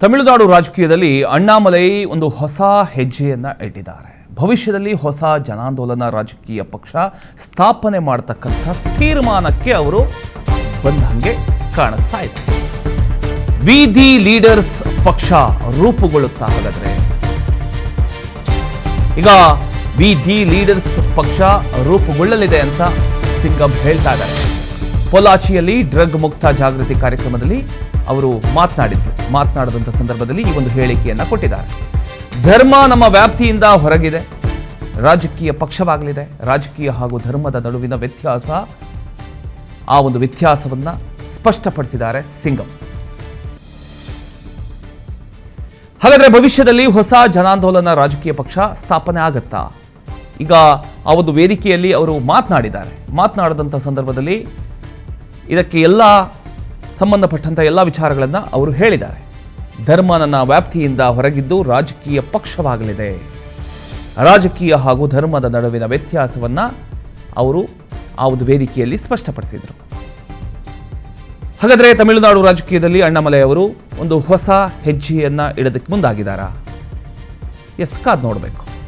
ತಮಿಳುನಾಡು ರಾಜಕೀಯದಲ್ಲಿ ಅಣ್ಣಾಮಲೈ ಒಂದು ಹೊಸ ಹೆಜ್ಜೆಯನ್ನ ಇಟ್ಟಿದ್ದಾರೆ. ಭವಿಷ್ಯದಲ್ಲಿ ಹೊಸ ಜನಾಂದೋಲನ ರಾಜಕೀಯ ಪಕ್ಷ ಸ್ಥಾಪನೆ ಮಾಡತಕ್ಕಂಥ ತೀರ್ಮಾನಕ್ಕೆ ಅವರು ಬಂದಂಗೆ ಕಾಣಿಸ್ತಾ ಇದೆ. ವಿ ಲೀಡರ್ಸ್ ಪಕ್ಷ ರೂಪುಗೊಳ್ಳುತ್ತಾ ಹಾಗಾದ್ರೆ ಈಗ ವಿ ಲೀಡರ್ಸ್ ಪಕ್ಷ ರೂಪುಗೊಳ್ಳಲಿದೆ ಅಂತ ಸಿಂಗಂ ಹೇಳ್ತಾ ಇದ್ದಾರೆ. ಪೊಲಾಚಿಯಲ್ಲಿ ಡ್ರಗ್ ಮುಕ್ತ ಜಾಗೃತಿ ಕಾರ್ಯಕ್ರಮದಲ್ಲಿ ಅವರು ಮಾತನಾಡಿದಂಥ ಸಂದರ್ಭದಲ್ಲಿ ಈ ಒಂದು ಹೇಳಿಕೆಯನ್ನ ಕೊಟ್ಟಿದ್ದಾರೆ. ಧರ್ಮ ನಮ್ಮ ವ್ಯಾಪ್ತಿಯಿಂದ ಹೊರಗಿದೆ, ರಾಜಕೀಯ ಪಕ್ಷವಾಗಲಿದೆ. ರಾಜಕೀಯ ಹಾಗೂ ಧರ್ಮದ ನಡುವಿನ ವ್ಯತ್ಯಾಸ, ಆ ಒಂದು ವ್ಯತ್ಯಾಸವನ್ನ ಸ್ಪಷ್ಟಪಡಿಸಿದ್ದಾರೆ ಸಿಂಗಂ. ಹಾಗಾದ್ರೆ ಭವಿಷ್ಯದಲ್ಲಿ ಹೊಸ ಜನಾಂದೋಲನ ರಾಜಕೀಯ ಪಕ್ಷ ಸ್ಥಾಪನೆ ಆಗತ್ತಾ? ಈಗ ಆ ಒಂದು ವೇದಿಕೆಯಲ್ಲಿ ಅವರು ಮಾತನಾಡಿದಂಥ ಸಂದರ್ಭದಲ್ಲಿ ಇದಕ್ಕೆ ಎಲ್ಲ ಸಂಬಂಧಪಟ್ಟಂಥ ಎಲ್ಲ ವಿಚಾರಗಳನ್ನು ಅವರು ಹೇಳಿದ್ದಾರೆ. ಧರ್ಮ ನನ್ನ ವ್ಯಾಪ್ತಿಯಿಂದ ಹೊರಗಿದ್ದು ರಾಜಕೀಯ ಪಕ್ಷವಾಗಲಿದೆ. ರಾಜಕೀಯ ಹಾಗೂ ಧರ್ಮದ ನಡುವಿನ ವ್ಯತ್ಯಾಸವನ್ನು ಅವರು ಆ ಒಂದು ವೇದಿಕೆಯಲ್ಲಿ ಸ್ಪಷ್ಟಪಡಿಸಿದರು. ಹಾಗಾದರೆ ತಮಿಳುನಾಡು ರಾಜಕೀಯದಲ್ಲಿ ಅಣ್ಣಾಮಲೈ ಅವರು ಒಂದು ಹೊಸ ಹೆಜ್ಜೆಯನ್ನು ಇಡೋದಕ್ಕೆ ಮುಂದಾಗಿದ್ದಾರಾ? ಕಾದು ನೋಡಬೇಕು.